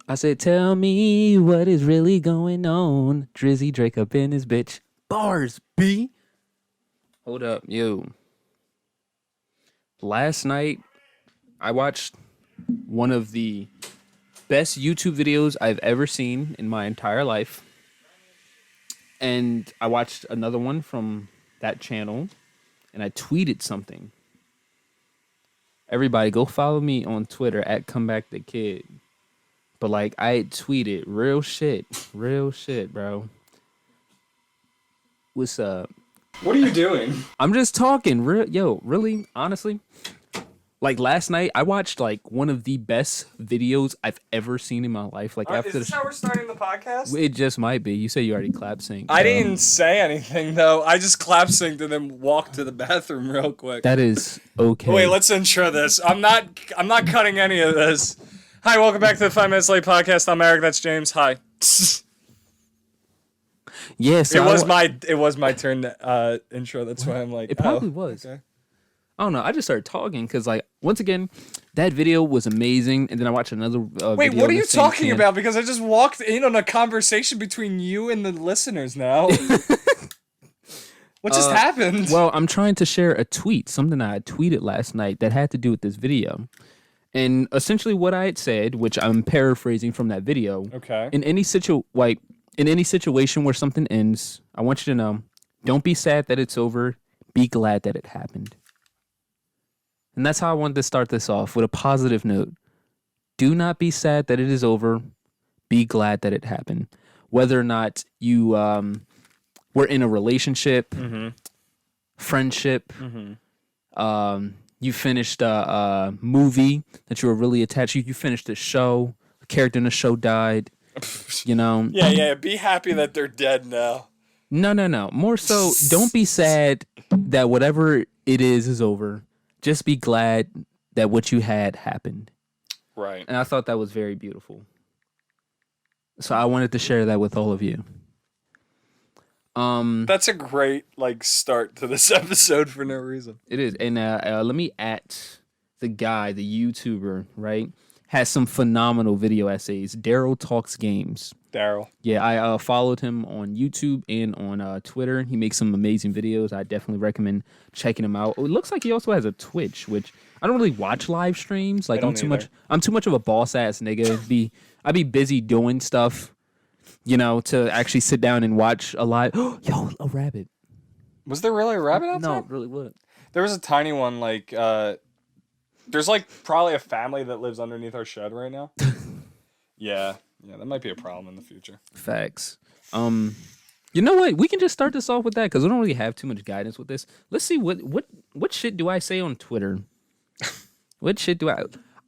I said, tell me what is really going on. Drizzy Drake up in his bitch. Bars, B. Hold up, yo. Last night, I watched one of the best YouTube videos I've ever seen in my entire life. And I watched another one from that channel, and I tweeted something. Everybody, go follow me on Twitter at ComebackTheKid. But like, I tweeted real shit, bro. What's up? What are you doing? I'm just talking. Yo, really, honestly, like last night, I watched like one of the best videos I've ever seen in my life. Like after is this how we're starting the podcast? it just might be. You say you already clap synced. I didn't say anything though. I just clap synced and then walked to the bathroom real quick. That is okay. Wait, let's intro this. I'm not cutting any of this. Hi, welcome back to the 5 Minutes Late podcast. I'm Eric. That's James. Hi. Yes, It was my turn to intro. That's why I'm like. It probably was. Okay. I don't know. I just started talking because, like, once again, that video was amazing, and then I watched another. Wait, video what are on you the same talking channel. about? Because I just walked in on a conversation between you and the listeners now. What just happened? Well, I'm trying to share a tweet, something I tweeted last night that had to do with this video, and essentially what I had said, which I'm paraphrasing from that video. Okay. In any situation where something ends, I want you to know: don't be sad that it's over. Be glad that it happened. And that's how I wanted to start this off, with a positive note. Do not be sad that it is over. Be glad that it happened. Whether or not you were in a relationship, friendship, you finished a movie that you were really attached to. You finished a show. A character in the show died. You know? Yeah. Be happy that they're dead now. No. More so, don't be sad that whatever it is over. Just be glad that what you had happened. Right. And I thought that was very beautiful. So I wanted to share that with all of you. That's a great start to this episode for no reason. It is. And let me at the guy, the YouTuber, right? Has some phenomenal video essays. Daryl Talks Games. Daryl. Yeah, I followed him on YouTube and on Twitter. He makes some amazing videos. I definitely recommend checking him out. Oh, it looks like he also has a Twitch, which I don't really watch live streams. Like I'm too much of a boss ass nigga. I'd be busy doing stuff, to actually sit down and watch a live. Yo, a rabbit. Was there really a rabbit outside? No, it really was. There was a tiny one. There's probably a family that lives underneath our shed right now. Yeah, that might be a problem in the future. Facts. You know what? We can just start this off with that because we don't really have too much guidance with this. Let's see what shit do I say on Twitter? What shit do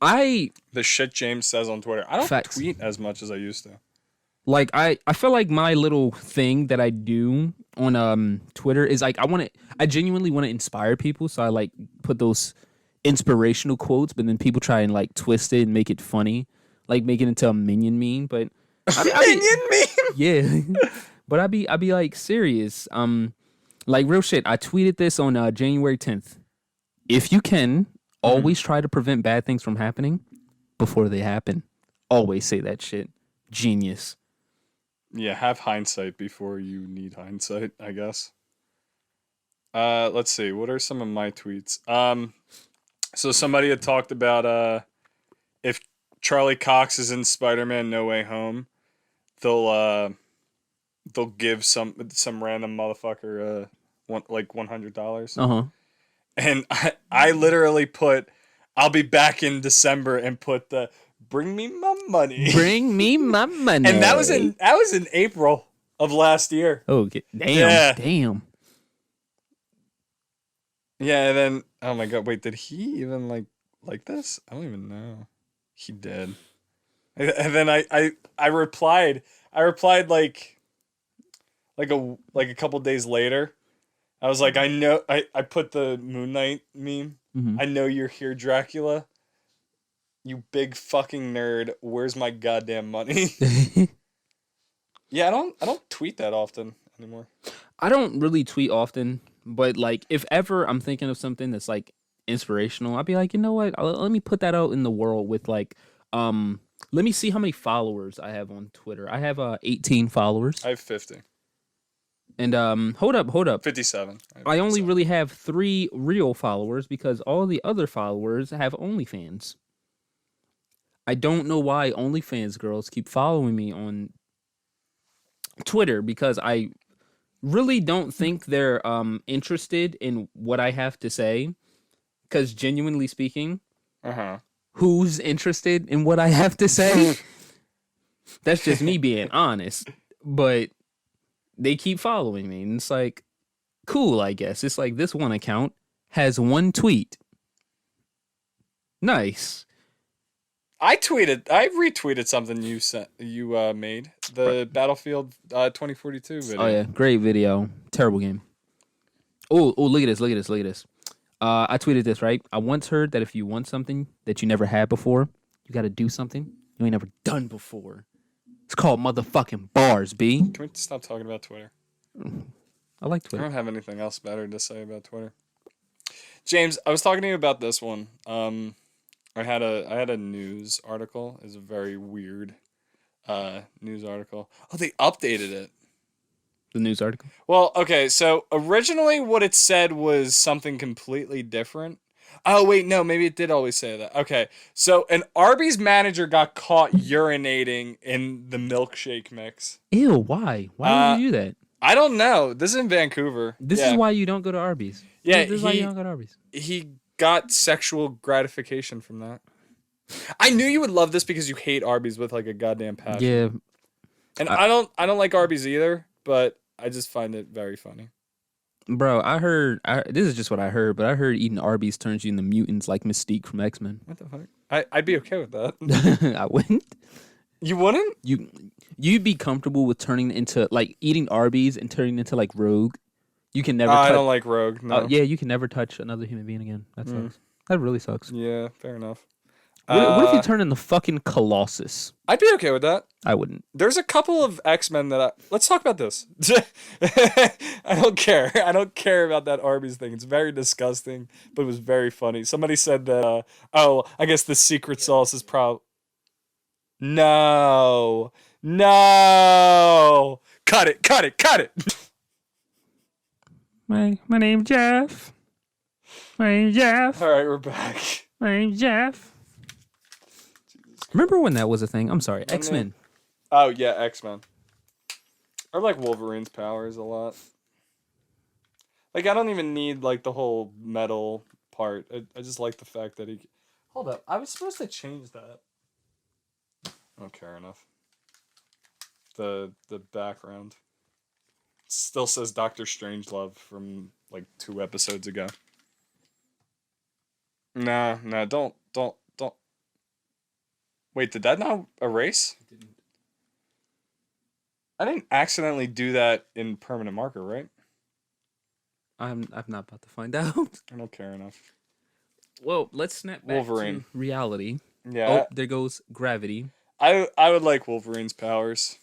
I the shit James says on Twitter. I don't tweet as much as I used to. Like I feel like my little thing that I do on Twitter is like I genuinely want to inspire people, so I put those inspirational quotes, but then people try and twist it and make it funny. Make it into a minion meme, but Minion meme. Yeah, but I be serious. Real shit. I tweeted this on January 10th. If you can, always try to prevent bad things from happening before they happen. Always say that shit. Genius. Yeah, have hindsight before you need hindsight, I guess. Let's see. What are some of my tweets? So somebody had talked about if Charlie Cox is in Spider-Man No Way Home, they'll give some random motherfucker $100. Uh-huh. And I literally put, I'll be back in December, and put the bring me my money. Bring me my money. And that was in April of last year. Oh, okay. Damn. Yeah. Damn. Yeah, and then oh my god, wait, did he even like this? I don't even know. He did. And then I replied like a couple days later. I was like, I know, I put the Moon Knight meme. Mm-hmm. I know you're here, Dracula. You big fucking nerd. Where's my goddamn money? Yeah, I don't tweet that often anymore. I don't really tweet often, but if ever I'm thinking of something that's inspirational, I'd be like, you know what? Let me put that out in the world with Let me see how many followers I have on Twitter. I have 18 followers. I have 50. And hold up. 57. I only really have 3 real followers because all the other followers have OnlyFans. I don't know why OnlyFans girls keep following me on Twitter because I really don't think they're interested in what I have to say. Because genuinely speaking, who's interested in what I have to say? That's just me being honest. But they keep following me, and it's like, cool, I guess. It's like this one account has 1 tweet. Nice. I retweeted something you made, the Battlefield 2042 video. Oh yeah, great video. Terrible game. Oh, look at this. I tweeted this, right? I once heard that if you want something that you never had before, you got to do something you ain't never done before. It's called motherfucking bars, B. Can we stop talking about Twitter? I like I Twitter. don't have anything else better to say about Twitter. James, I was talking to you about this one. I had a news article. It's a very weird news article. Oh, they updated it. The news article? Well, okay, so originally what it said was something completely different. Oh, wait, no, maybe it did always say that. Okay, so an Arby's manager got caught urinating in the milkshake mix. Ew, why? Why would you do that? I don't know. This is in Vancouver. This is why you don't go to Arby's. Yeah, This is why you don't go to Arby's. He got sexual gratification from that. I knew you would love this because you hate Arby's with like a goddamn passion. Yeah. And I don't like Arby's either, but I just find it very funny. Bro, this is just what I heard, but I heard eating Arby's turns you into mutants like Mystique from X-Men. What the fuck? I'd be okay with that. I wouldn't. You wouldn't? You'd be comfortable with turning into like eating Arby's and turning into like Rogue. You can never. I don't like Rogue. No. Yeah, you can never touch another human being again. That sucks. That really sucks. Yeah, fair enough. What if you turn into fucking Colossus? I'd be okay with that. I wouldn't. There's a couple of X-Men that let's talk about this. I don't care. I don't care about that Arby's thing. It's very disgusting, but it was very funny. Somebody said that, I guess the secret sauce is No. Cut it. My name's Jeff. My name's Jeff. All right, we're back. My name's Jeff. Remember when that was a thing? I'm sorry, X-Men. Oh yeah, X-Men. I like Wolverine's powers a lot. Like I don't even need like the whole metal part. I just like the fact that he. Hold up, I was supposed to change that. I don't care enough. The background still says Doctor Strangelove from like 2 episodes ago. Nah, don't. Wait, did that not erase? It didn't. I didn't accidentally do that in permanent marker, right? I'm not about to find out. I don't care enough. Well, let's snap back Wolverine. to reality. Yeah. Oh, there goes gravity. I would like Wolverine's powers.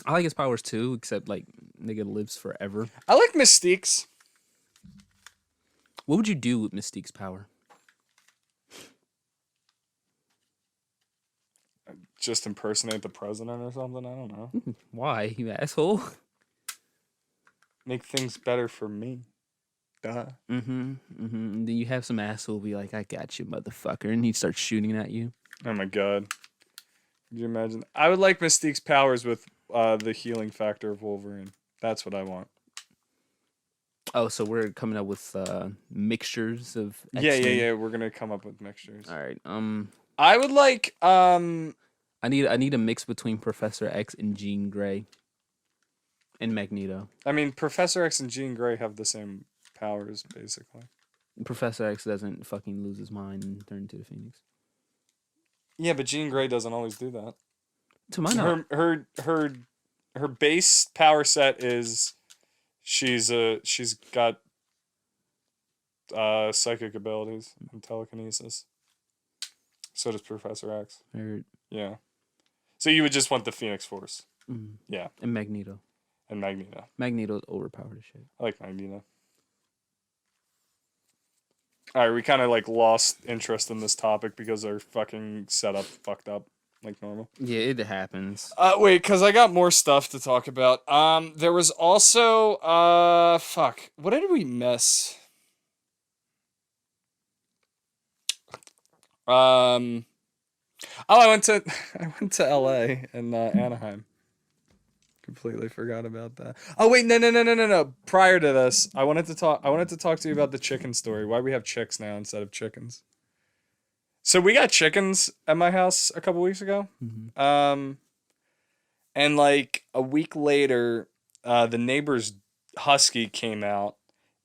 I like his powers too, except like nigga lives forever. I like Mystique's. What would you do with Mystique's power? Just impersonate the president or something? I don't know. Why, you asshole? Make things better for me. Duh. And then you have some asshole be like, I got you, motherfucker. And he starts shooting at you. Oh my god. Could you imagine? I would like Mystique's powers with the healing factor of Wolverine. That's what I want. Oh, so we're coming up with mixtures of X-Men. Yeah. We're gonna come up with mixtures. All right. I would like I need a mix between Professor X and Jean Grey. And Magneto. I mean, Professor X and Jean Grey have the same powers, basically. Professor X doesn't fucking lose his mind and turn into the Phoenix. Yeah, but Jean Grey doesn't always do that. To my knowledge. Her base power set is she's got psychic abilities and telekinesis. So does Professor X. Yeah. So you would just want the Phoenix Force. Mm-hmm. Yeah. And Magneto. And Magneto. Magneto's overpowered as shit. I like Magneto. All right, we kind of like lost interest in this topic because our fucking setup fucked up like normal. Yeah, it happens. Wait, because I got more stuff to talk about. There was also fuck. What did we miss? Oh, I went to L.A. and Anaheim. Completely forgot about that. Oh wait, no. Prior to this, I wanted to talk to you about the chicken story. Why we have chicks now instead of chickens. So we got chickens at my house a couple weeks ago. Mm-hmm. And like a week later, the neighbor's husky came out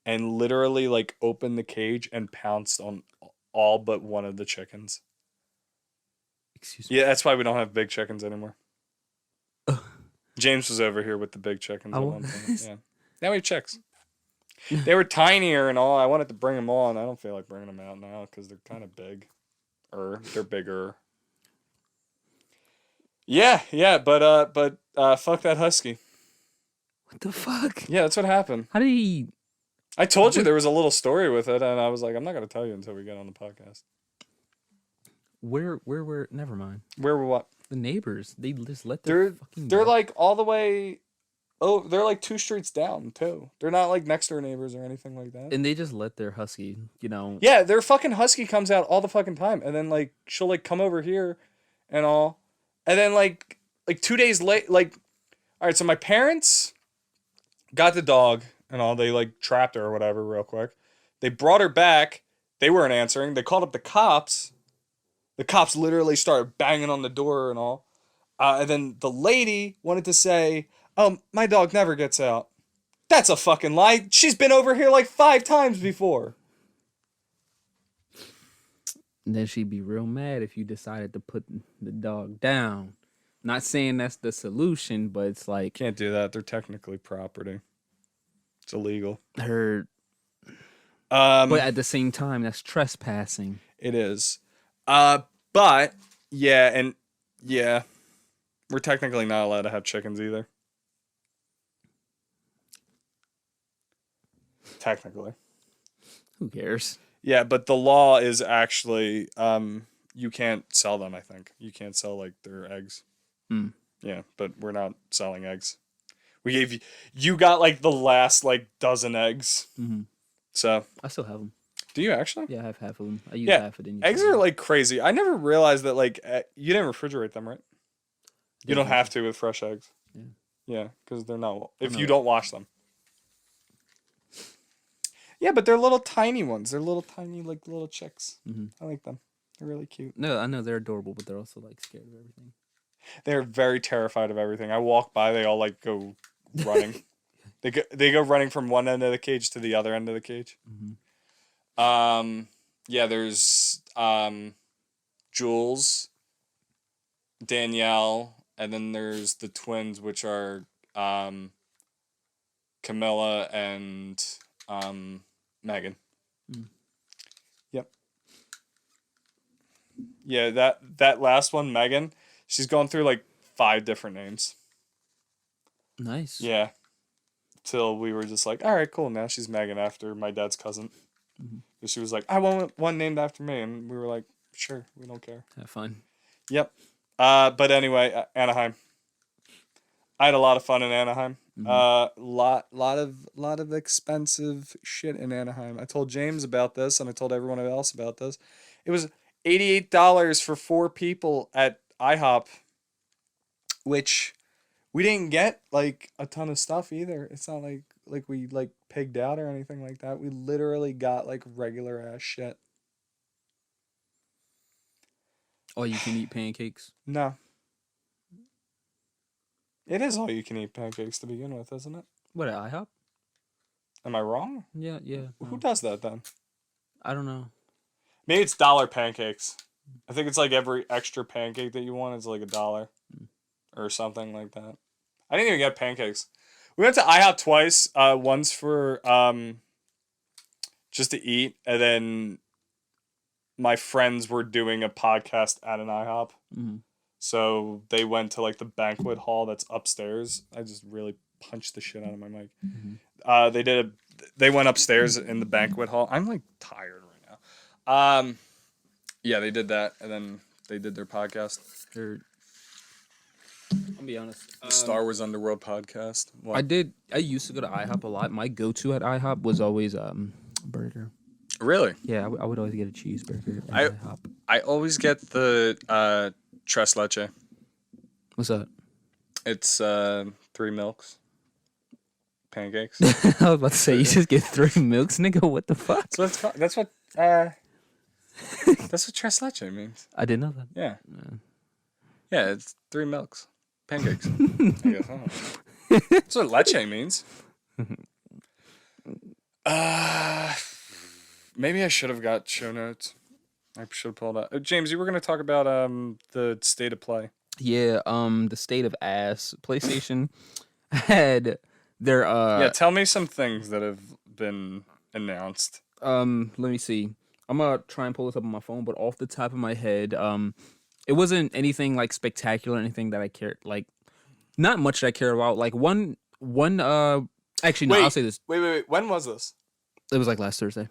and literally like opened the cage and pounced on all but one of the chickens. Excuse me. Yeah, that's why we don't have big chickens anymore. James was over here with the big chickens at one point. Yeah. Now we have chicks. They were tinier and all. I wanted to bring them on. I don't feel like bringing them out now because they're kind of big. They're bigger. Yeah, but fuck that husky. What the fuck? Yeah, that's what happened. How did he? I told you there was a little story with it, and I was like, I'm not gonna tell you until we get on the podcast. Where? Never mind. Where were what? The neighbors. They just let their fucking. They're like all the way. Oh, they're like 2 streets down too. They're not like next door neighbors or anything like that. And they just let their husky, Yeah, their fucking husky comes out all the fucking time, and then like she'll like come over here, and all, and then like 2 days late, like, all right. So my parents got the dog and all. They like trapped her or whatever real quick. They brought her back. They weren't answering. They called up the cops. The cops literally started banging on the door and all. And then the lady wanted to say, "Oh, my dog never gets out." That's a fucking lie. She's been over here like 5 times before. And then she'd be real mad if you decided to put the dog down. Not saying that's the solution, but it's like Can't do that. They're technically property. It's illegal. her. But But at the same time, that's trespassing. it is. But yeah, we're technically not allowed to have chickens either. Technically. Who cares? Yeah, but the law is actually you can't sell them, I think. You can't sell like their eggs. Hmm. Yeah, but we're not selling eggs. We gave you got like the last like dozen eggs. Mm-hmm. So I still have them. do you actually? Yeah, I have half of them. I use Yeah, half of it. eggs are like crazy. I never realized that like you didn't refrigerate them, right? You don't have to with fresh eggs. Yeah. Yeah, because they're not. If know you that. don't wash them. Yeah, but they're little tiny ones. They're little tiny like little chicks. Mm-hmm. I like them. They're really cute. No, I know they're adorable, but they're also like scared of everything. They're very terrified of everything. I walk by, they all like go running. They go running from one end of the cage to the other end of the cage. Mm-hmm. Yeah, there's Jules, Danielle, and then there's the twins, which are Camilla and Megan. Mm. Yep. Yeah, that last one, Megan, she's going through like 5 different names. Nice. Yeah. Till we were just like, all right, cool. Now she's Megan after my dad's cousin. Mm-hmm. And she was like, I want one named after me. And we were like, sure, we don't care. Have fun. Yep. But anyway, Anaheim. I had a lot of fun in Anaheim. Mm-hmm. Lot of expensive shit in Anaheim. I told James about this and I told everyone else about this. It was $88 for 4 people at IHOP, which we didn't get like a ton of stuff either. It's not like we like pigged out or anything like that. We literally got like regular ass shit. Oh, you can eat pancakes. No. It is all you can eat pancakes to begin with, isn't it? What, at IHOP? Am I wrong? Yeah. Who No. does that then? I don't know. Maybe it's dollar pancakes. I think it's like every extra pancake that you want is like $1 or something like that. I didn't even get pancakes. We went to IHOP twice. Once for just to eat, and then my friends were doing a podcast at an IHOP. Mm-hmm. So they went to like the banquet hall that's upstairs. I just really punched the shit out of my mic. Mm-hmm. They went upstairs in the banquet hall. I'm like tired right now. Yeah, they did that, and then they did their podcast, Or, I'll be honest. the Star Wars Underworld podcast. I What? did. I used to go to IHOP a lot. My go-to at IHOP was always burger. Really? Yeah, I would always get a cheeseburger at I IHOP. I always get the tres leche. What's that? It's 3 milks, pancakes. I was about to say you just get 3 milks, nigga. What the fuck? So that's what that's what tres leche means. I didn't know that. Yeah. Yeah, it's 3 milks, pancakes. I guess. I don't know. That's what leche means. Maybe I should have got show notes. I should have pulled out. James, you were going to talk about the state of play. Yeah. The state of ass. PlayStation had their Yeah, tell me some things that have been announced. Let me see. I'm gonna try and pull this up on my phone, but off the top of my head, it wasn't anything like spectacular, anything that I cared like, not much that I care about. Like one. Actually, no. I'll say this. Wait. When was this? It was like last Thursday.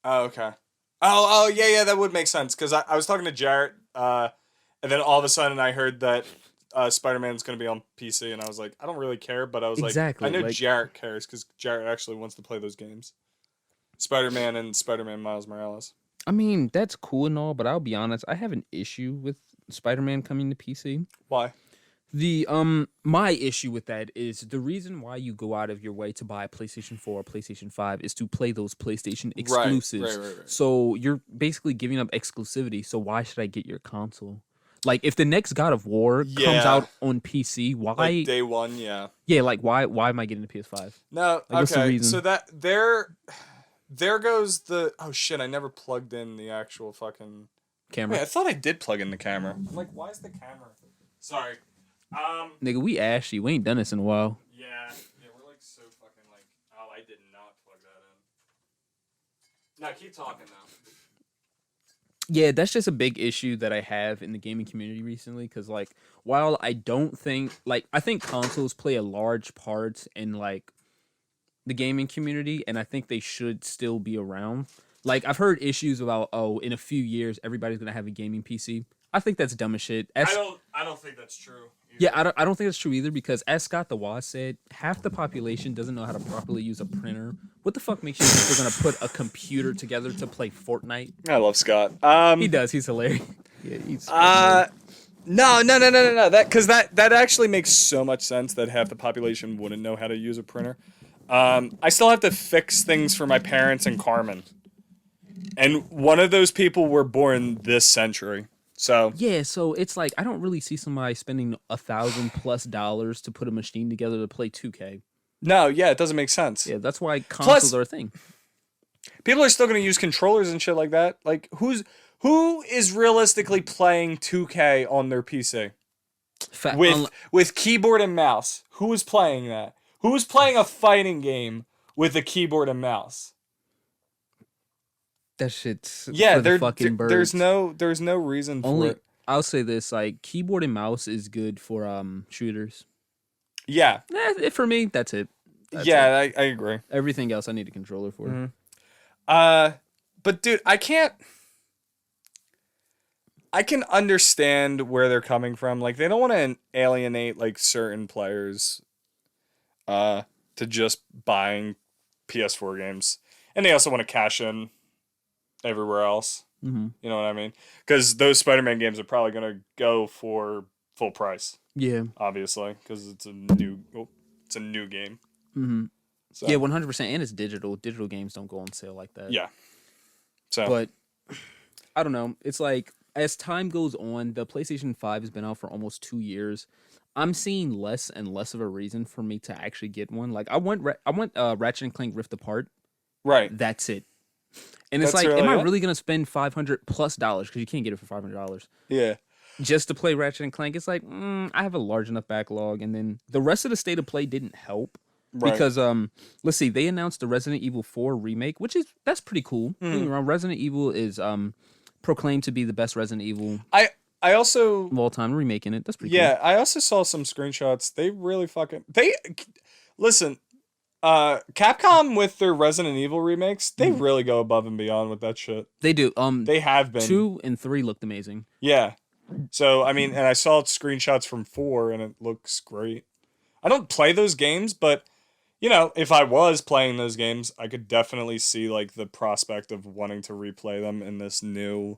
Oh, okay. Oh, yeah, that would make sense. Because I was talking to Jarrett, and then all of a sudden I heard that Spider-Man's going to be on PC, and I was like, I don't really care, but I was Exactly, like, I know like- Jarrett cares, because Jarrett actually wants to play those games. Spider-Man and Spider-Man Miles Morales. I mean, that's cool and all, but I'll be honest. I have an issue with Spider-Man coming to PC. Why? The my issue with that is the reason why you go out of your way to buy a PlayStation 4 or PlayStation 5 is to play those PlayStation exclusives. Right. So you're basically giving up exclusivity. So why should I get your console? Like if the next God of War comes Yeah. out on PC, why? Like day one, yeah. Yeah, like why am I getting the PS5? No, what's the okay. reason? So that there goes the oh shit! I never plugged in the actual fucking Camera. Wait, I thought I did plug in the camera. I'm like, why is the camera? Sorry. Nigga, we ashy. We ain't done this in a while. Yeah, we're like so fucking like. Oh, I did not plug that in. No, keep talking though. Yeah, that's just a big issue that I have in the gaming community recently. Because like, while I don't think I think consoles play a large part in like the gaming community, and I think they should still be around. Like I've heard issues about in a few years everybody's gonna have a gaming PC. I think that's dumb as shit. I don't think that's true. Either. Yeah, I don't think that's true either because as Scott the Waz said, half the population doesn't know how to properly use a printer. What the fuck makes you think they're gonna put a computer together to play Fortnite? I love Scott. He does. He's hilarious. Yeah, he's. No. That actually makes so much sense that half the population wouldn't know how to use a printer. I still have to fix things for my parents and Carmen, and one of those people were born this century. So Yeah, so it's like I don't really see somebody spending $1,000+ to put a machine together to play 2K. no, yeah, it doesn't make sense. Yeah, that's why consoles are a thing. People are still going to use controllers and shit like that. Like who is realistically playing 2K on their PC with keyboard and mouse? Who is playing that? Who is playing a fighting game with a keyboard and mouse? that shit's for Yeah, fucking birds. there's no reason for it. I'll say this: like keyboard and mouse is good for shooters. Yeah, For me, that's it. That's it. I agree. Everything else I need a controller for. Mm-hmm. But dude, I can understand where they're coming from. Like they don't want to alienate like certain players to just buying PS4 games. And they also want to cash in everywhere else. Mm-hmm. You know what I mean? Because those Spider-Man games are probably going to go for full price, Yeah. obviously, because it's a new game. Mm-hmm. So, Yeah, 100%. And it's digital. Digital games don't go on sale like that. yeah. So, But I don't know. It's like as time goes on, the PlayStation 5 has been out for almost 2 years. I'm seeing less and less of a reason for me to actually get one. Like I want Ratchet and Clank Rift Apart. right. That's it. And it's That's like, really am I it? really gonna spend $500+ because you can't get it for $500 Yeah. just to play Ratchet and Clank? It's like I have a large enough backlog, and then the rest of the state of play didn't help Right. because let's see, they announced the Resident Evil 4 remake, that's pretty cool. Don't get me wrong, Resident Evil is proclaimed to be the best Resident Evil I also of all time. Remaking it, that's pretty I also saw some screenshots. They really listen. Capcom with their Resident Evil remakes, they really go above and beyond with that shit. They do. They have been. 2 and 3 looked amazing. Yeah. So I mean, and I saw screenshots from 4, and it looks great. I don't play those games, but you know, if I was playing those games, I could definitely see like the prospect of wanting to replay them in this new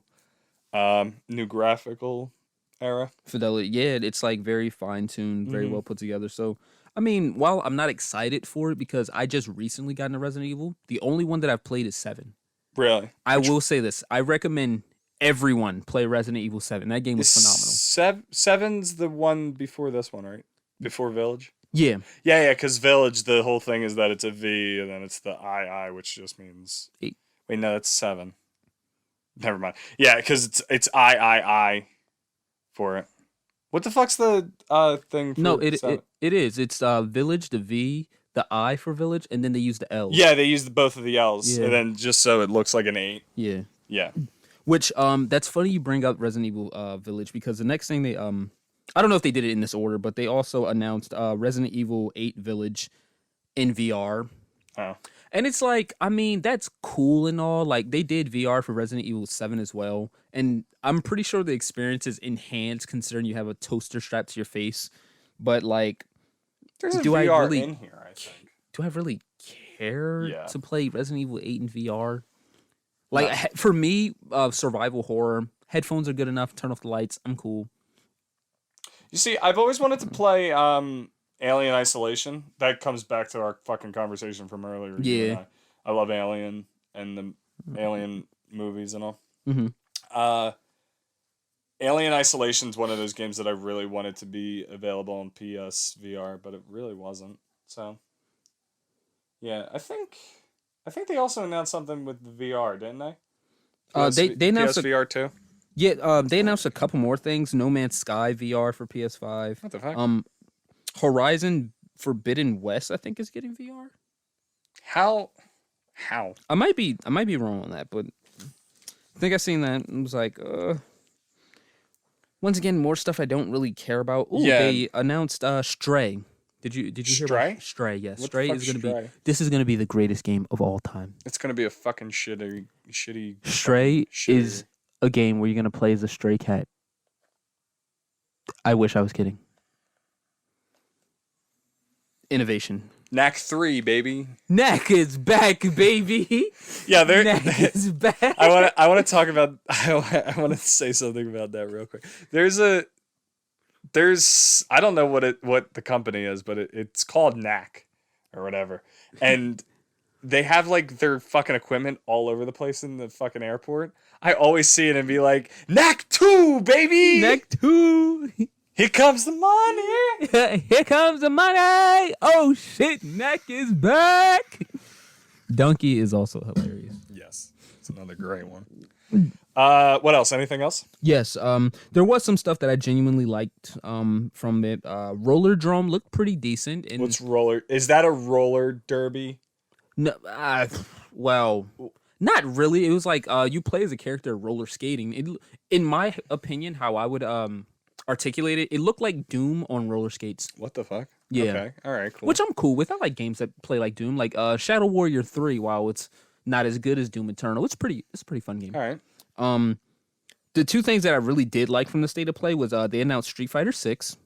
graphical era. Fidelity, yeah, it's like very fine tuned, very well put together. So, I mean, while I'm not excited for it because I just recently got into Resident Evil, the only one that I've played is 7. Really, I will say this: I recommend everyone play Resident Evil 7. That game was phenomenal. Seven's the one before this one, right? Before Village. Yeah, Yeah. Because Village, the whole thing is that it's a V, and then it's the II, which just means 8. Wait, no, that's 7. Never mind. Yeah, because it's III for it. What the fuck's the thing? For no, 7? it is. It's Village, the V, the I for Village, and then they use the L. Yeah, they used both of the L's, Yeah. and then just so it looks like an 8. Yeah. Yeah. Which that's funny you bring up Resident Evil Village because the next thing they I don't know if they did it in this order, but they also announced Resident Evil 8 Village in VR. Oh. And it's like, I mean, that's cool and all. Like they did VR for Resident Evil 7 as well. And I'm pretty sure the experience is enhanced considering you have a toaster strapped to your face. But like There's a do I VR really in here, I think. do I really care Yeah. to play Resident Evil 8 in VR? Like for me, survival horror, headphones are good enough. Turn off the lights. I'm cool. You see, I've always wanted to play Alien Isolation. That comes back to our fucking conversation from earlier. You and Yeah. I love Alien and the Alien movies and all. Mm-hmm. Alien Isolation's one of those games that I really wanted to be available on PSVR, but it really wasn't. So, yeah, I think they also announced something with the VR, didn't they? They announced PSVR too. Yeah, they announced a couple more things. No Man's Sky VR for PS5. What the fuck? Horizon Forbidden West, I think, is getting VR. How? I might be wrong on that, but I think I seen that and was like, once again, more stuff I don't really care about. Ooh, Yeah. they announced Stray. Did you hear Stray? about Stray? Yes, What the Stray fuck's is gonna Stray? be. This is gonna be the greatest game of all time. It's gonna be a fucking shitty. Stray Shitty. is a game where you're gonna play as a stray cat. I wish I was kidding. Innovation. Knack 3, baby. Knack is back, baby. Yeah, there. Knack is back. I want to talk about. I want to say something about that real quick. There's I don't know what the company is, but it's called Knack or whatever, and they have like their fucking equipment all over the place in the fucking airport. I always see it and be like, Knack 2, baby. Knack 2. Here comes the money. Here comes the money. Oh shit, Knack is back. Donkey is also hilarious. Yes, it's another great one. What else? Anything else? Yes, there was some stuff that I genuinely liked from it. Roller Drum looked pretty decent. And What's roller? Is that a roller derby? no, well, not really. It was like you play as a character roller skating. In my opinion, how I would articulate it, it looked like Doom on roller skates. What the fuck? Yeah. Okay. All right. Cool. Which I'm cool with. I like games that play like Doom, like Shadow Warrior 3. While it's not as good as Doom Eternal, it's a pretty fun game. All right. The two things that I really did like from the state of play was they announced Street Fighter 6.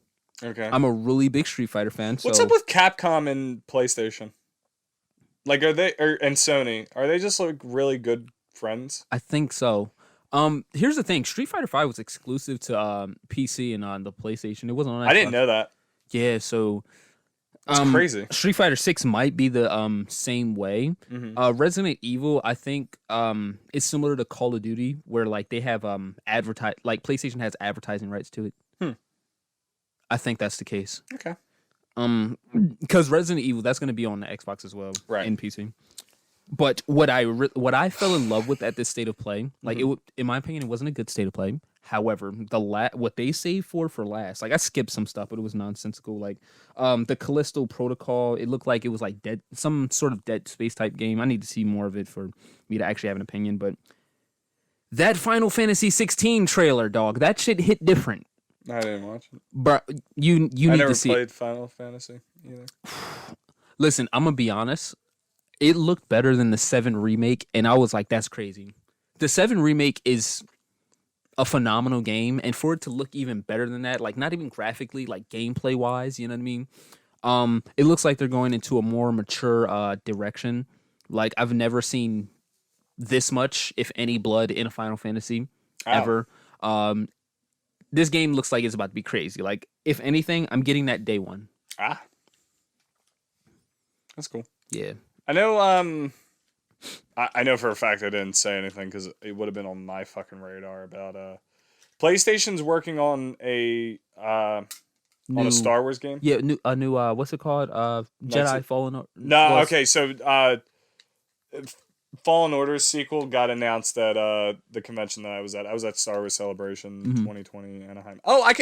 Okay. I'm a really big Street Fighter fan. What's up with Capcom and PlayStation? Like, and Sony? Are they just like really good friends? I think so. Here's the thing: Street Fighter 5 was exclusive to PC and on the PlayStation. It wasn't on Xbox. I didn't know that. Yeah, so That's crazy. Street Fighter 6 might be the same way. Mm-hmm. Resident Evil, I think, is similar to Call of Duty, where like they have like PlayStation has advertising rights to it. I think that's the case. Okay. Because Resident Evil, that's going to be on the Xbox as well, Right. in PC. But what I fell in love with at this state of play, like in my opinion, it wasn't a good state of play. However, what they saved for last, like I skipped some stuff, but it was nonsensical. Like the Callisto Protocol, it looked like it was like some sort of Dead Space type game. I need to see more of it for me to actually have an opinion. But that Final Fantasy 16 trailer, dog, that shit hit different. I didn't watch it. But you I need never to see it. played Final Fantasy either. Listen, I'm gonna be honest. It looked better than the 7 remake, and I was like, that's crazy. The 7 remake is a phenomenal game, and for it to look even better than that, like not even graphically, like gameplay wise, you know what I mean? It looks like they're going into a more mature direction. Like I've never seen this much, if any, blood in a Final Fantasy Oh. ever. This game looks like it's about to be crazy. Like if anything, I'm getting that day one. Ah. That's cool. Yeah. I know I know for a fact I didn't say anything because it would have been on my fucking radar about PlayStation's working on a Star Wars game. Yeah, new what's it called? Jedi Fallen Order. No, okay, so Fallen Order's sequel got announced at the convention that I was at. I was at Star Wars Celebration 2020 Anaheim. Oh, I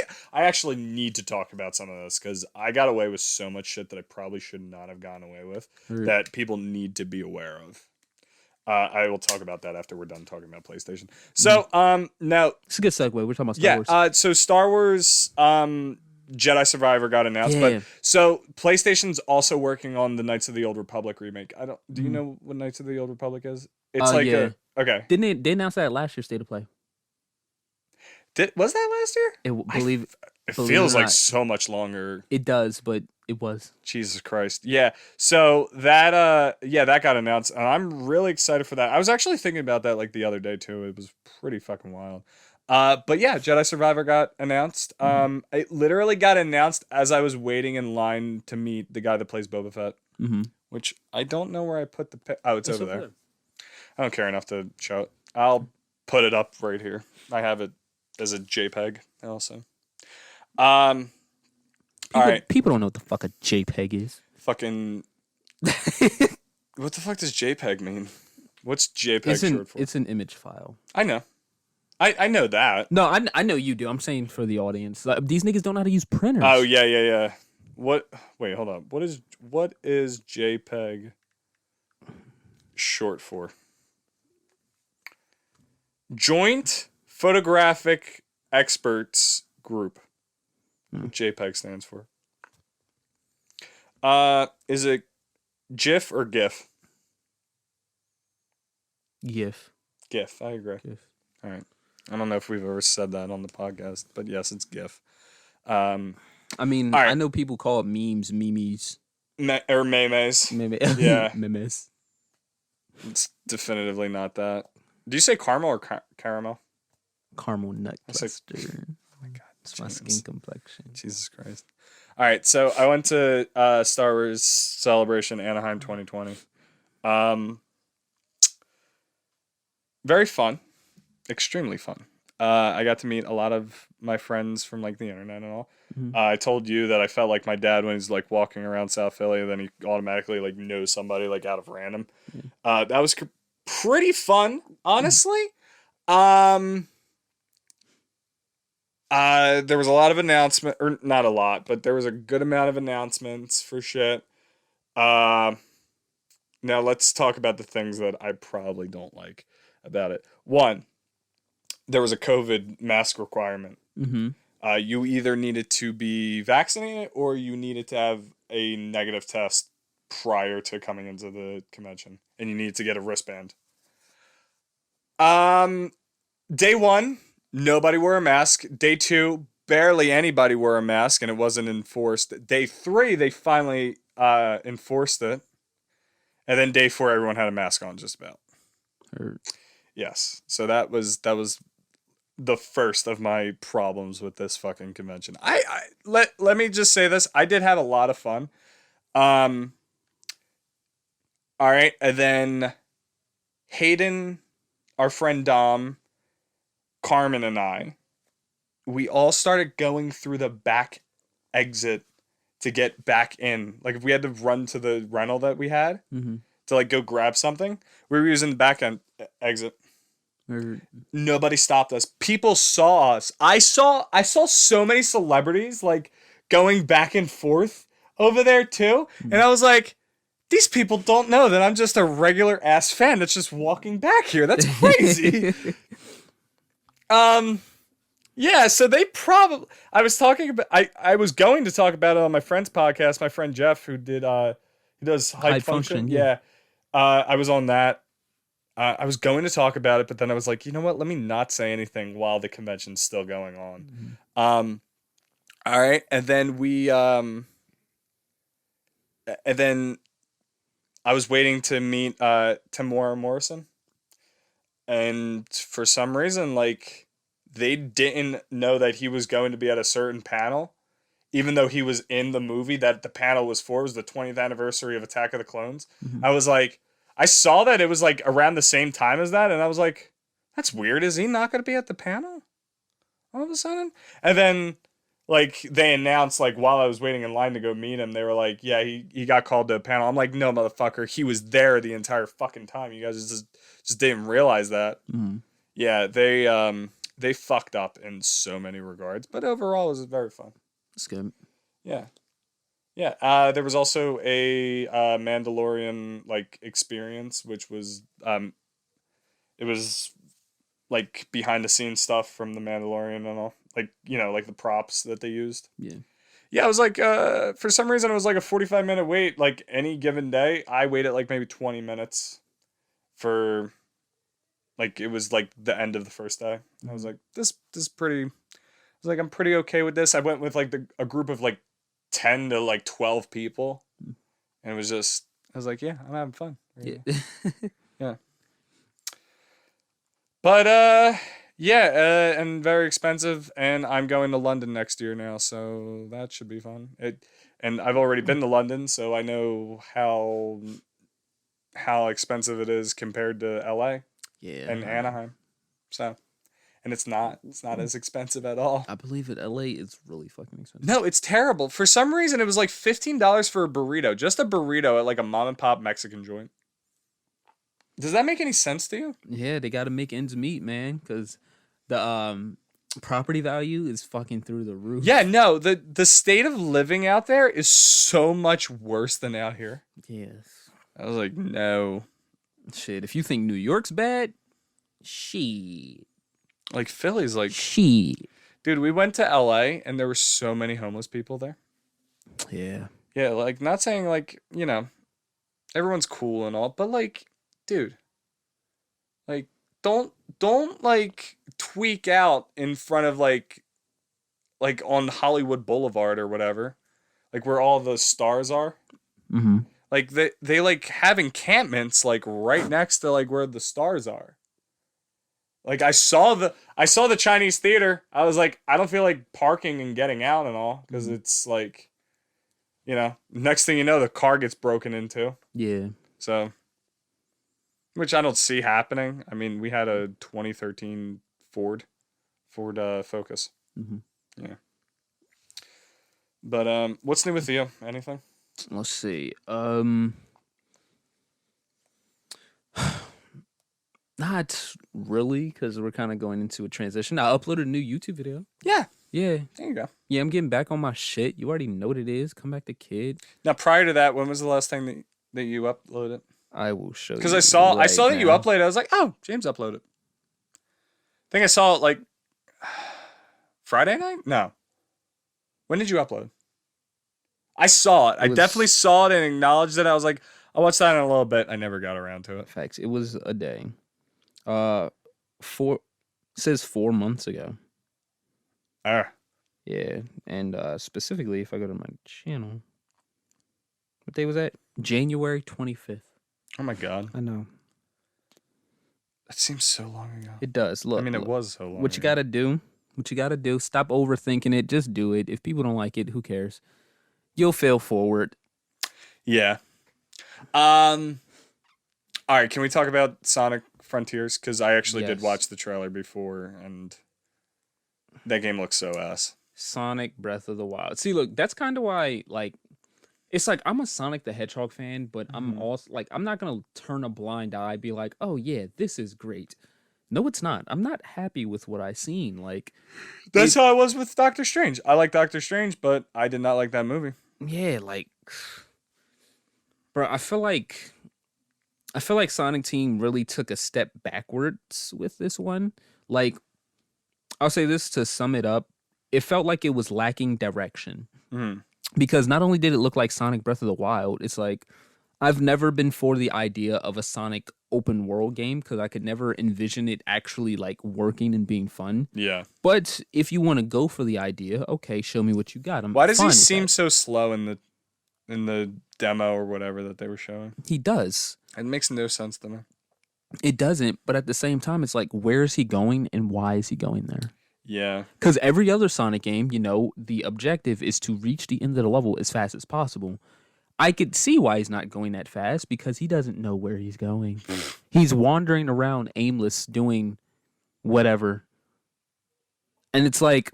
actually need to talk about some of this because I got away with so much shit that I probably should not have gotten away with that people need to be aware of. I will talk about that after we're done talking about PlayStation. So, now it's a good segue. We're talking about Star Wars. Yeah, so Star Wars Jedi Survivor got announced, but so PlayStation's also working on the Knights of the Old Republic remake. Do you know what Knights of the Old Republic is? It's okay. Didn't they announce that at last year's State of Play? Was that last year? It feels like so much longer. It does, but it was. Jesus Christ. Yeah. So that that got announced, and I'm really excited for that. I was actually thinking about that like the other day too. It was pretty fucking wild. But yeah, Jedi Survivor got announced. It literally got announced as I was waiting in line to meet the guy that plays Boba Fett. Which I don't know where I put the oh, it's over there. I don't care enough to show it. I'll put it up right here. I have it as a JPEG also. All right. People don't know what the fuck a JPEG is. Fucking. What the fuck does JPEG mean? What's JPEG short for? It's an image file. I know. I know that. No, I know you do. I'm saying for the audience. Like, these niggas don't know how to use printers. Oh yeah. What? Wait, hold on. What is JPEG short for? Joint Photographic Experts Group. What JPEG stands for. Is it GIF or GIF? GIF. GIF. I agree. GIF. All right. I don't know if we've ever said that on the podcast, but yes, it's GIF. I mean, right. I know people call it memes, memes. Or memes. Yeah. Memes. It's definitively not that. Do you say caramel or caramel? Caramel nut cluster. Oh my God. It's my skin complexion. Jesus Christ. All right, so I went to Star Wars Celebration Anaheim 2020. Very fun. Extremely fun. I got to meet a lot of my friends from like the internet and all. I told you that I felt like my dad when he's like walking around South Philly, and then he automatically like knows somebody like out of random. That was pretty fun, honestly. There was a lot of announcement, or not a lot, but there was a good amount of announcements for shit. Now let's talk about the things that I probably don't like about it. One, there was a COVID mask requirement. You either needed to be vaccinated or you needed to have a negative test prior to coming into the convention, and you needed to get a wristband. Day one, nobody wore a mask. Day two, barely anybody wore a mask, and it wasn't enforced. Day three, they finally enforced it, and then day four, everyone had a mask on just about. Yes, so that was the first of my problems with this fucking convention. Let me just say this. I did have a lot of fun. All right, and then Hayden, our friend Dom, Carmen, and I, we all started going through the back exit to get back in. Like if we had to run to the rental that we had to like go grab something, we were using the back end exit. Nobody stopped us. People saw us. I saw so many celebrities like going back and forth over there too. And I was like, these people don't know that I'm just a regular ass fan that's just walking back here. That's crazy. Yeah, so they probably I was going to talk about it on my friend's podcast, my friend Jeff, who did He does High hype function. function, yeah. Yeah. I was on that. I was going to talk about it, but then I was like, you know what? Let me not say anything while the convention's still going on. Mhm. All right, and then and then I was waiting to meet Tamora Morrison, and for some reason, like they didn't know that he was going to be at a certain panel, even though he was in the movie that the panel was for. It was the 20th anniversary of Attack of the Clones. Mhm. I was like, I saw that it was like around the same time as that, and I was like, that's weird. Is he not going to be at the panel all of a sudden? And then like they announced like while I was waiting in line to go meet him, they were like, yeah, he got called to a panel. I'm like, no, motherfucker, he was there the entire fucking time. You guys just didn't realize that. Mhm. Yeah, they fucked up in so many regards, but overall it was very fun. That's good. Yeah. Yeah, there was also a Mandalorian like experience, which was it was like behind the scenes stuff from the Mandalorian and all, like like the props that they used. Yeah. Yeah, it was like for some reason it was like a 45-minute wait. Like any given day, I waited like maybe 20 minutes for like it was like the end of the first day. I was Mhm. like, this is pretty. I was like, I'm pretty okay with this. I went with like a group of like 10 to like 12 people, and it was just I was like, yeah, I'm having fun. Yeah. Yeah. But yeah, and very expensive, and I'm going to London next year now, so that should be fun. And I've already been to London, so I know how expensive it is compared to LA Yeah. and Anaheim. So, and it's not as expensive at all. I believe it. LA is really fucking expensive. No, it's terrible. For some reason it was like $15 for a burrito, just a burrito at like a mom and pop Mexican joint. Does that make any sense to you? Yeah, they got to make ends meet, man, because the property value is fucking through the roof. Yeah, no, the state of living out there is so much worse than out here. Yes. I was like, no. Shit, if you think New York's bad, shit. Like Philly's like, Shit. dude, we went to LA and there were so many homeless people there. Yeah. Yeah, like not saying like, everyone's cool and all, but like, dude, like don't like tweak out in front of like on Hollywood Boulevard or whatever. Like where all the stars are. Mm-hmm. Like they like have encampments like right next to like where the stars are. Like I saw the Chinese theater. I was like, I don't feel like parking and getting out and all because it's like, next thing you know, the car gets broken into. Yeah. So, which I don't see happening. I mean, we had a 2013 Ford Focus. Mm-hmm. Yeah. But what's new with you? Anything? Let's see. Not really, because we're kind of going into a transition. I uploaded a new YouTube video. Yeah. Yeah. There you go. Yeah, I'm getting back on my shit. You already know what it is. Come back to kid. Now, prior to that, when was the last time that you uploaded? I will show you. Because I saw that you now. uploaded. I was like, oh, James uploaded. I think I saw it like Friday night. No. When did you upload? I saw it. I definitely saw it and acknowledged it. I was like, I'll watch that in a little bit. I never got around to it. Facts. It was a day. Says 4 months ago. Yeah, and specifically, if I go to my channel, what day was that? January 25th. Oh my god. I know. That seems so long ago. It does. Look. I mean, look. it was so long What you ago. gotta do. Stop overthinking it. Just do it. If people don't like it, who cares? You'll fail forward. Yeah. All right, can we talk about Sonic Frontiers? Because I actually did Yes. watch the trailer before, and that game looks so ass. Sonic Breath of the Wild. See, look, that's kind of why, like, it's like I'm a Sonic the Hedgehog fan, but I'm also like, I'm not gonna turn a blind eye, be like, oh yeah, this is great. No, it's not. I'm not happy with what I seen. Like, That's how I was with Doctor Strange. I like Doctor Strange, but I did not like that movie. yeah, like, bro, I feel like Sonic Team really took a step backwards with this one. Like, I'll say this to sum it up. It felt like it was lacking direction. Mm. Because not only did it look like Sonic Breath of the Wild, it's like, I've never been for the idea of a Sonic open world game because I could never envision it actually like working and being fun. Yeah. But if you want to go for the idea, okay, show me what you got. I'm Why does fine he with seem that. so slow in the demo or whatever that they were showing? He does. It makes no sense to me. It doesn't, but at the same time, it's like, where is he going and why is he going there? Yeah. Because every other Sonic game, the objective is to reach the end of the level as fast as possible. I could see why he's not going that fast because he doesn't know where he's going. He's wandering around aimless doing whatever. And it's like,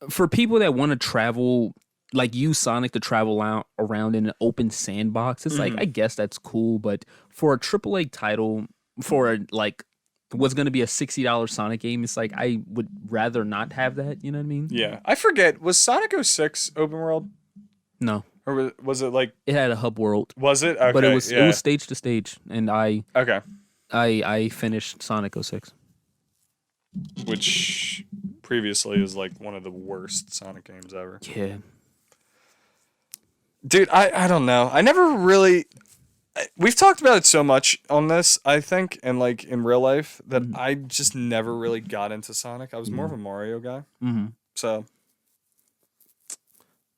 for people that want to travel, like use Sonic to travel out around in an open sandbox, it's like, I guess that's cool. But for a AAA title, for like what's going to be a $60 Sonic game, it's like, I would rather not have that. You know what I mean? Yeah. I forget. Was Sonic 06 open world? No. Or was it like... It had a hub world. Was it? Okay, but it was stage to stage. And I finished Sonic 06. Which previously is like one of the worst Sonic games ever. Yeah. Dude, I don't know. I never really... We've talked about it so much on this, I think, and like in real life, that I just never really got into Sonic. I was more of a Mario guy. Mm-hmm. So...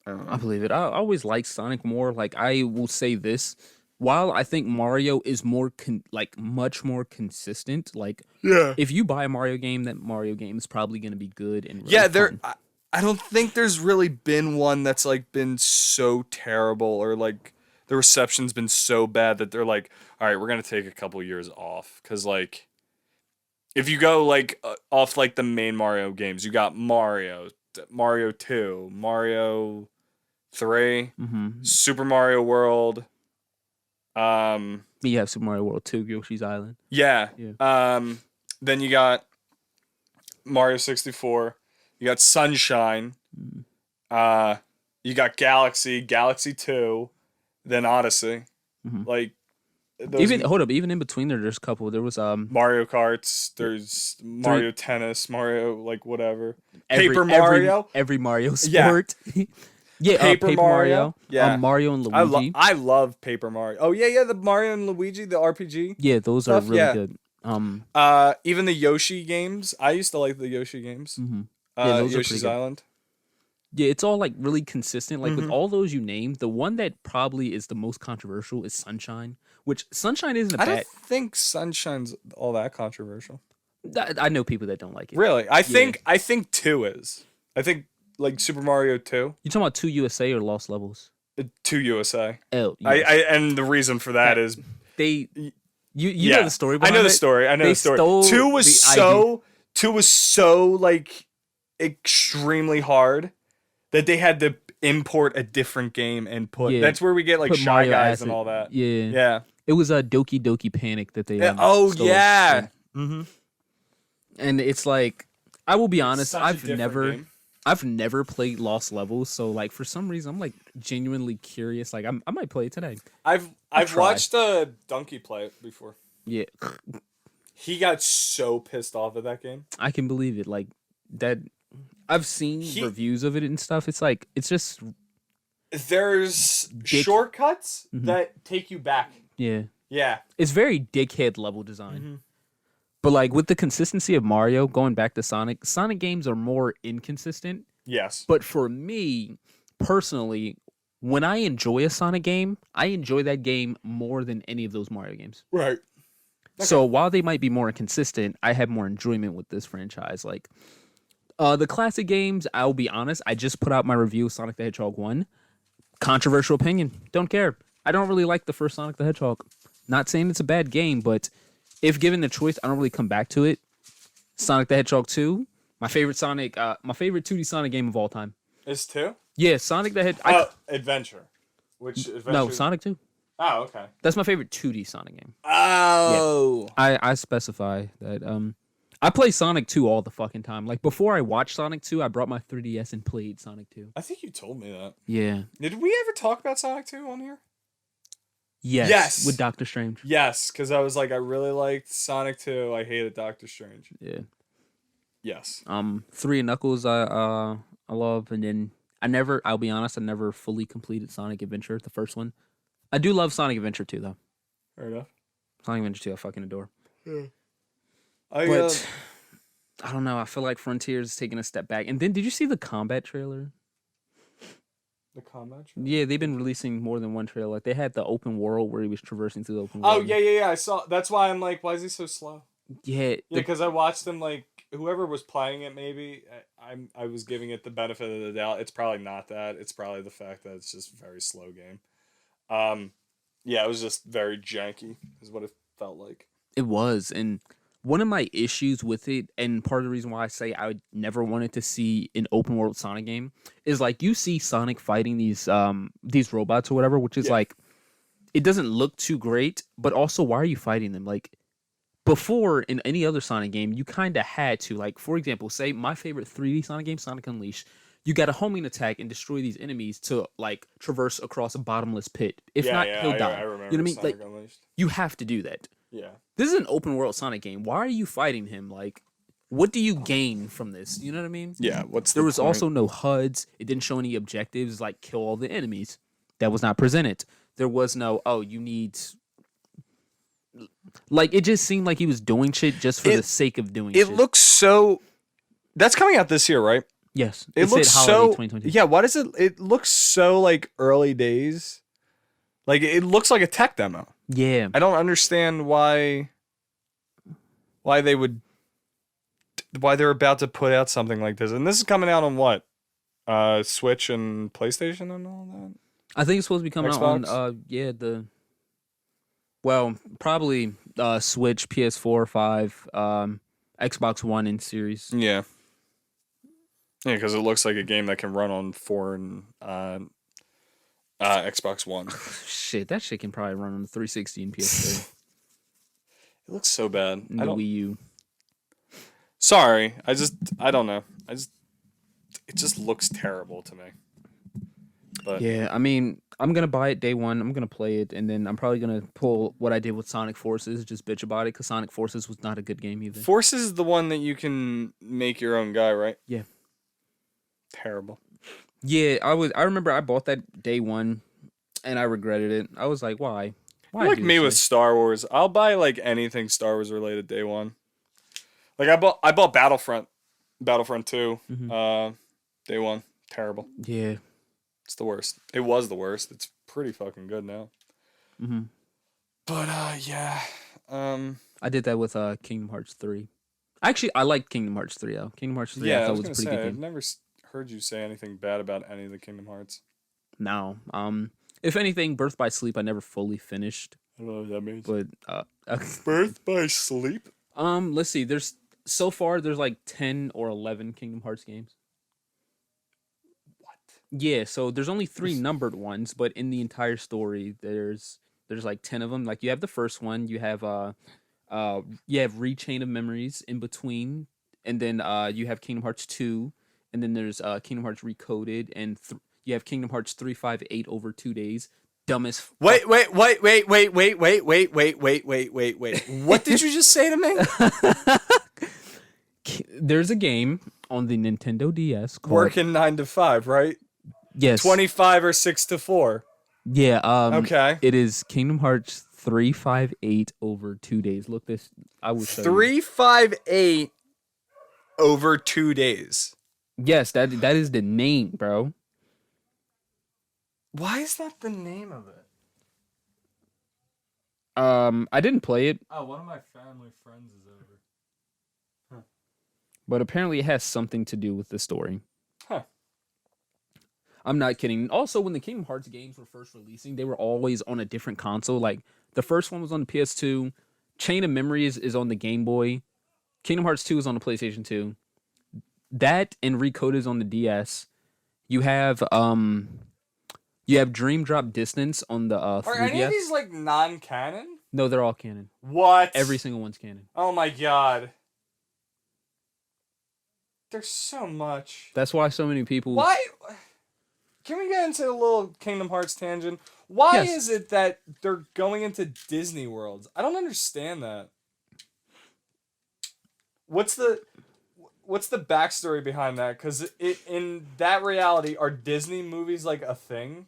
I don't know. I believe it. I always like Sonic more. Like, I will say this. While I think Mario is much more consistent, like, if you buy a Mario game, that Mario game is probably going to be good and really fun. I don't think there's really been one that's like been so terrible or like the reception's been so bad that they're like, all right, we're gonna take a couple years off because like if you go like off like the main Mario games, you got Mario 2, Mario 3, Super Mario World. You have Super Mario World 2, Yoshi's Island. Yeah. Then you got Mario 64. You got Sunshine. You got Galaxy 2, then Odyssey. Like even in between there's a couple. There was Mario Karts, there's Mario Tennis, Mario like whatever. Paper Mario. Every Mario sport. Yeah, Paper Mario. Yeah. Mario and Luigi. I love Paper Mario. Oh yeah, the Mario and Luigi, the RPG. Yeah, those stuff, are really good. Even the Yoshi games. I used to like the Yoshi games. Those Yoshi's Island. Yeah, it's all like really consistent. Like with all those you named, the one that probably is the most controversial is Sunshine. Which Sunshine isn't I don't think Sunshine's all that controversial. I know people that don't like it. Really? I think 2 is. I think like Super Mario 2. You talking about 2 USA or Lost Levels? 2 USA. Oh, yes. And the reason for that is they you know the story behind I know it? the story. I know the story. 2 was so like extremely hard that they had to import a different game and put. That's where we get like Shy Mario Guys Acid. and all that. Yeah. It was a Doki Doki Panic that they. Oh stole. yeah. And it's like, I will be honest, Such a I've different never played Lost Levels, so like for some reason I'm like genuinely curious. Like I might play it today. I've watched Donkey play it before. Yeah. He got so pissed off at that game. I can believe it. Like that. I've seen reviews of it and stuff. It's like, it's just. There's shortcuts that take you back. Yeah. Yeah. It's very dickhead level design. But like with the consistency of Mario, going back to Sonic games are more inconsistent. Yes. But for me, personally, when I enjoy a Sonic game, I enjoy that game more than any of those Mario games. Right. Okay. So while they might be more inconsistent, I have more enjoyment with this franchise. Like the classic games, I'll be honest, I just put out my review of Sonic the Hedgehog 1. Controversial opinion. Don't care. I don't really like the first Sonic the Hedgehog. Not saying it's a bad game, but if given the choice, I don't really come back to it. Sonic the Hedgehog 2, my favorite 2D Sonic game of all time. Is 2? Yeah, Sonic the Hedgehog. Adventure. Which adventure? No, Sonic 2. Oh, okay. That's my favorite 2D Sonic game. Oh. Yeah. I specify that. I play Sonic 2 all the fucking time. Like before I watched Sonic 2, I brought my 3DS and played Sonic 2. I think you told me that. Yeah. Did we ever talk about Sonic 2 on here? Yes. With Doctor Strange. Yes, because I was like, I really liked Sonic 2. I hated Doctor Strange. Yeah. Yes. 3 and Knuckles I love, and then I'll be honest, I never fully completed Sonic Adventure, the first one. I do love Sonic Adventure 2 though. Fair enough. Sonic Adventure 2, I fucking adore. Yeah. But I don't know. I feel like Frontiers is taking a step back. And then, did you see the combat trailer? The combat trailer? Yeah, they've been releasing more than one trailer. Like they had the open world where he was traversing through the open world. Oh yeah. I saw. That's why I'm like, why is he so slow? Yeah, Because I watched them like whoever was playing it. Maybe I was giving it the benefit of the doubt. It's probably not that. It's probably the fact that it's just a very slow game. Yeah, it was just very janky. Is what it felt like. it was. And one of my issues with it, and part of the reason why I say I would never wanted to see an open world Sonic game, is like you see Sonic fighting these robots or whatever, which is like it doesn't look too great, but also why are you fighting them? Like before in any other Sonic game, you kind of had to, like, for example, say my favorite 3D Sonic game, Sonic Unleashed, you got to homing attack and destroy these enemies to like traverse across a bottomless pit. If not, he'll die. I remember. You know what I mean? Sonic Like Unleashed. you have to do that. Yeah. This is an open world Sonic game. Why are you fighting him? Like, what do you gain from this? You know what I mean? Yeah. There was also no HUDs. It didn't show any objectives like kill all the enemies. That was not presented. There was no, you need. Like, it just seemed like he was doing shit just for the sake of doing shit. It looks so. That's coming out this year, right? Yes. It looks said so. 2022. Yeah. Why does it? It looks so like early days. Like it looks like a tech demo. Yeah. I don't understand why they would. Why they're about to put out something like this, and this is coming out on what? Switch and PlayStation and all that. I think it's supposed to be coming Xbox? out on probably Switch, PS4, 5, Xbox One and Series. Yeah. Yeah, because it looks like a game that can run on 4 and Xbox One. Shit, that shit can probably run on the 360 and PS3. It looks so bad. And the Wii U. Sorry, I don't know. It just looks terrible to me. But Yeah, I mean, I'm gonna buy it day one. I'm gonna play it, and then I'm probably gonna pull what I did with Sonic Forces, just bitch about it, because Sonic Forces was not a good game either. Forces is the one that you can make your own guy, right? Yeah. Terrible. Yeah, I remember I bought that day one, and I regretted it. I was like, why? Why Like do me this with shit? Star Wars, I'll buy like anything Star Wars related day one. Like I bought Battlefront 2, day one. Terrible. Yeah. It's the worst. It was the worst. It's pretty fucking good now. Mm-hmm. But yeah. I did that with Kingdom Hearts 3. Actually, I liked Kingdom Hearts 3 though. Kingdom Hearts 3 I thought was a pretty good I've game. never heard you say anything bad about any of the Kingdom Hearts. No. If anything, Birth by Sleep I never fully finished. I don't know what that means. But Birth by Sleep? let's see. There's like 10 or 11 Kingdom Hearts games. What? Yeah, so there's only 3 numbered ones, but in the entire story there's like 10 of them. Like you have the first one, you have Rechain of Memories in between, and then you have Kingdom Hearts 2, and then there's Kingdom Hearts Recoded, and you have Kingdom Hearts 358 over 2 days. Dumbest. Wait. What did you just say to me? There's a game on the Nintendo DS called Working 9 to 5, right? Yes. 25 or 6 to 4. Yeah. Okay. It is Kingdom Hearts 358 over 2 days. Look this. I will show you. 358 over 2 days. Yes, that is the name, bro. Why is that the name of it? I didn't play it, Oh, one of my family friends is over. but apparently it has something to do with the story. Huh. I'm not kidding. Also, when the Kingdom Hearts games were first releasing, they were always on a different console. Like the first one was on the PS2. Chain of Memories is on the Game Boy. Kingdom Hearts 2 is on the PlayStation 2. That and Recode is on the DS. You have Dream Drop Distance on the 3DS. Are any of these like non-canon? No, they're all canon. What? Every single one's canon. Oh my god. There's so much. That's why so many people. Why? Can we get into a little Kingdom Hearts tangent? Why Yes. is it that they're going into Disney worlds? I don't understand that. What's the backstory behind that? Because in that reality, are Disney movies like a thing?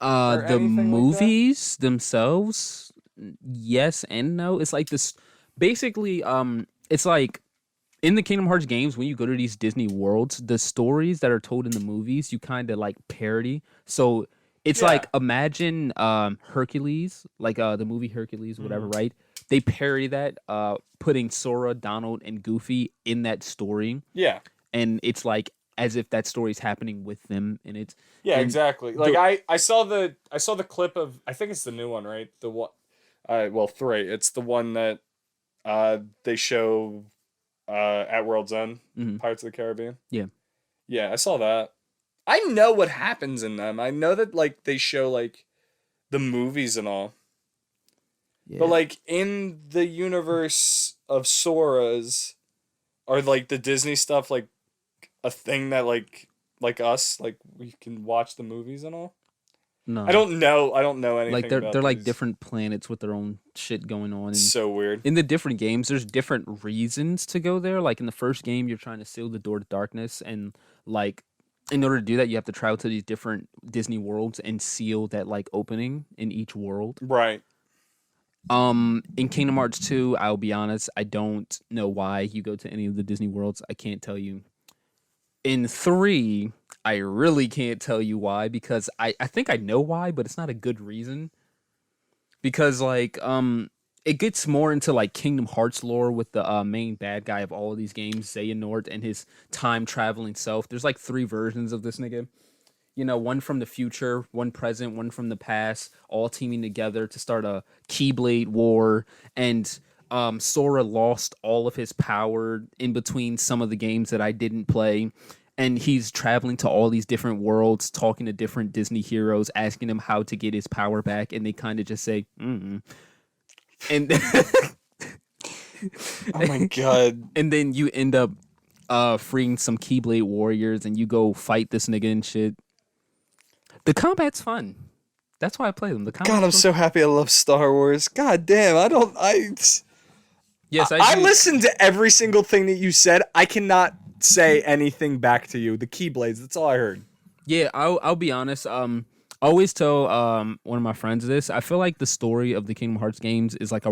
or The anything like that? movies themselves, yes and no. It's like this. Basically, it's like in the Kingdom Hearts games when you go to these Disney worlds, the stories that are told in the movies you kind of like parody. So it's Yeah. like imagine Hercules, like the movie Hercules, whatever, Mhm. right? They parody that, putting Sora, Donald, and Goofy in that story, Yeah. and it's like as if that story's happening with them, and it's Yeah, and exactly. Like the I saw the clip of, I think it's the new one, right? The one, well, three. It's the one that they show at World's End, mhm, Pirates of the Caribbean. yeah, Yeah, I saw that. I know what happens in them. I know that like they show like the movies and all. But yeah. like in the universe of Sora's, are like the Disney stuff like a thing that like us, like we can watch the movies and all? I No, don't know. I don't know like anything they're about like these. different planets with their own shit going on, It's and so weird. in the different games, there's different reasons to go there. Like in the first game, you're trying to seal the door to darkness, and like in order to do that, you have to travel to these different Disney worlds and seal that like opening in each world. Right. In Kingdom Hearts 2, I'll be honest, I don't know why you go to any of the Disney worlds. I can't tell you. In 3, I really can't tell you why because I think I know why, but it's not a good reason. Because like it gets more into like Kingdom Hearts lore with the main bad guy of all of these games, Xehanort, and his time traveling self. There's like 3 versions of this nigga. You know, one from the future, one present, one from the past, all teaming together to start a Keyblade war. And Sora lost all of his power in between some of the games that I didn't play. And he's traveling to all these different worlds, talking to different Disney heroes, asking them how to get his power back. And they kind of just say, mm. And Oh my god. and then you end up freeing some Keyblade warriors and you go fight this nigga and shit. The combat's fun. That's why I play them. The God, I'm combat's so happy I love Star Wars. God damn, I don't yes, I I do. listened to every single thing that you said. I cannot say anything back to you. The Keyblades, that's all I heard. Yeah, I'll be honest. I always tell one of my friends this. I feel like the story of the Kingdom Hearts games is like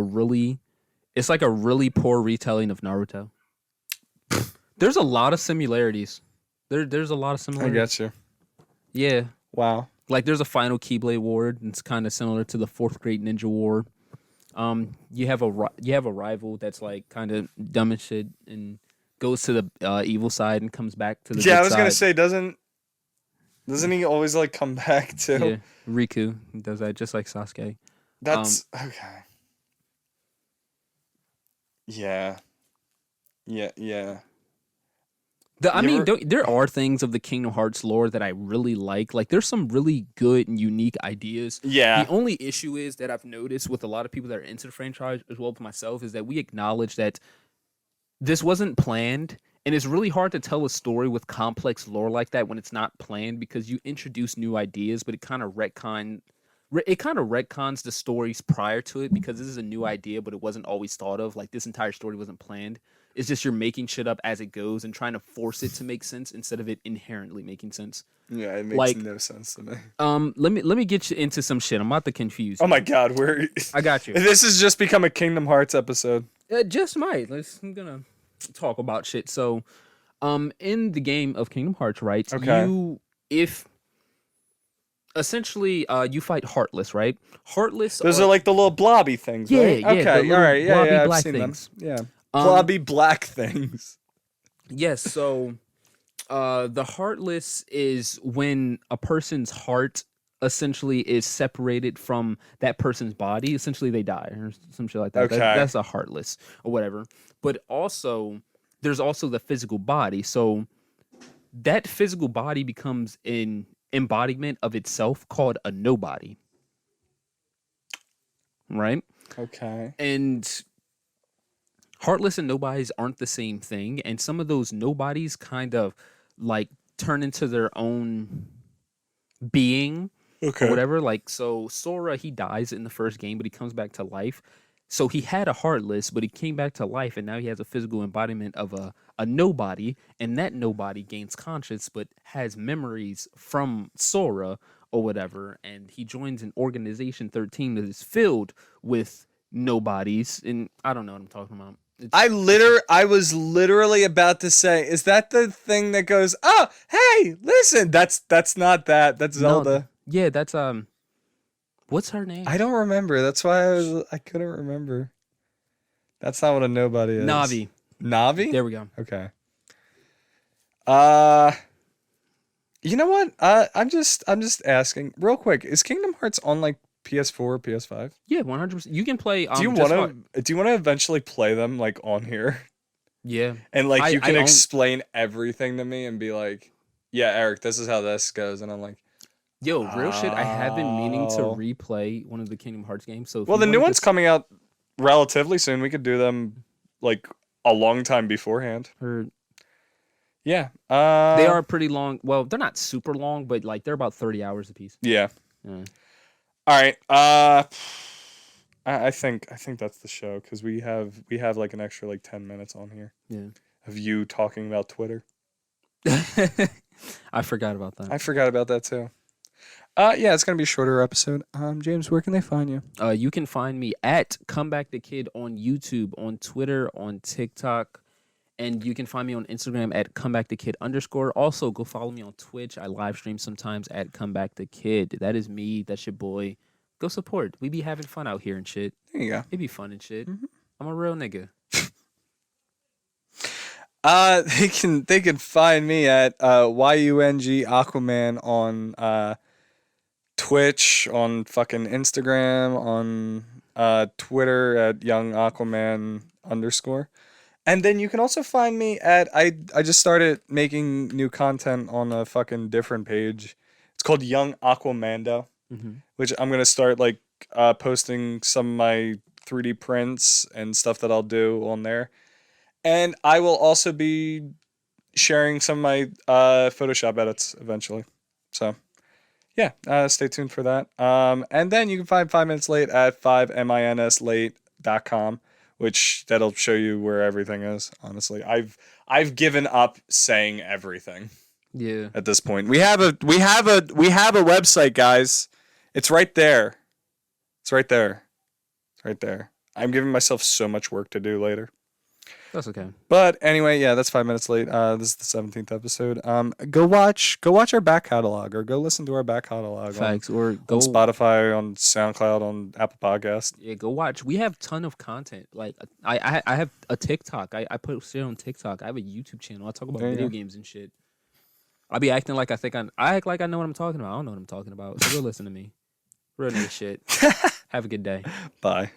it's like a really poor retelling of Naruto. There's a lot of similarities. There's a lot of I similarities. get you. Yeah, Wow. like there's a final Keyblade War. And it's kind of similar to the Fourth Great Ninja War. You have a rival that's like kind of dumb as shit and goes to the evil side and comes back to the Yeah, good I was gonna side. say, doesn't he always like come back too? Yeah, Riku does that just like Sasuke. That's okay. Yeah. Yeah, yeah. I You mean, ever there are things of the Kingdom Hearts lore that I really like. Like, there's some really good and unique ideas. The Yeah. only issue is that I've noticed with a lot of people that are into the franchise, as well as myself, is that we acknowledge that this wasn't planned. And it's really hard to tell a story with complex lore like that when it's not planned because you introduce new ideas, but it kind of retcons the stories prior to it because this is a new idea, but it wasn't always thought of. Like this entire story wasn't planned. It's just you're making shit up as it goes and trying to force it to make sense instead of it inherently making sense. Yeah, it makes Like, no sense to me. let me get you into some shit. I'm about to confuse Oh you. my god, we're I got you. this has just become a Kingdom Hearts episode. Just might. I'm gonna talk about shit. So, in the game of Kingdom Hearts, right? Okay. If essentially you fight Heartless, right? Heartless Those are like the little blobby things, yeah, right? yeah, the Okay, all little right, yeah, blobby yeah, I've black seen things. them. Yeah, Um, blobby black things. Yes, so the heartless is when a person's heart essentially is separated from that person's body. Essentially, they die or some shit like that. Okay. That's a heartless or whatever. But also, there's also the physical body. So that physical body becomes an embodiment of itself called a nobody, right? Okay. And heartless and nobodies aren't the same thing. And some of those nobodies kind of like turn into their own being or whatever. Like, so Sora, he dies in the first game, but he comes back to life. So he had a heartless, but he came back to life, and now he has a physical embodiment of a nobody, and that nobody gains conscience, but has memories from Sora or whatever, and he joins an organization 13 that is filled with nobodies, and I don't know what I'm talking about. I was literally about to say, is that the thing that goes, oh, hey, listen, that's not that. That's Zelda. No, yeah, that's what's her name? I don't remember. That's why I couldn't remember. That's not what a nobody is. Navi. Navi? There we go. Okay. You know what? I'm just asking real quick. Is Kingdom Hearts on like PS4 or PS5? Yeah, 100%. You can play. Do you want to eventually play them like on here? Yeah. And like you can explain everything to me and be like, "Yeah, Eric, this is how this goes." And I'm like, yo, real shit. I have been meaning to replay one of the Kingdom Hearts games. So well, the new one's coming out relatively soon. We could do them like a long time beforehand. Yeah. They are pretty long. Well, they're not super long, but like they're about 30 hours a piece. Yeah. Yeah. All right. I think that's the show because we have like an extra like 10 minutes on here. Yeah. Of you talking about Twitter. I forgot about that. I forgot about that too. Yeah, it's gonna be a shorter episode. James, where can they find you? You can find me at Comeback the Kid on YouTube, on Twitter, on TikTok, and you can find me on Instagram at @comebackthekid_. Also, go follow me on Twitch. I live stream sometimes at Comeback the Kid. That is me. That's your boy. Go support. We be having fun out here and shit. There you go. It be fun and shit. Mm-hmm. I'm a real nigga. They can find me at YUNG Aquaman on Twitch, on fucking Instagram, on Twitter at Young Aquaman _. And then you can also find me at I just started making new content on a fucking different page. It's called Young Aquamando, which I'm gonna start like posting some of my 3D prints and stuff that I'll do on there. And I will also be sharing some of my Photoshop edits eventually. So yeah, stay tuned for that. And then you can find 5 Minutes Late at 5minslate.com. Which that'll show you where everything is. Honestly, I've given up saying everything. Yeah. At this point, we have a website, guys. It's right there. It's right there. It's right there. I'm giving myself so much work to do later. That's okay. But anyway, yeah, that's 5 Minutes Late. This is the 17th episode. Go watch our back catalog, or go listen to our back catalog. Facts, or go on Spotify, on SoundCloud, on Apple Podcasts. Yeah, go watch. We have a ton of content. Like I have a TikTok. I post it on TikTok. I have a YouTube channel. I talk about video games and shit. I be acting like I act like I know what I'm talking about. I don't know what I'm talking about. So go listen to me. Real nigga shit. Have a good day. Bye.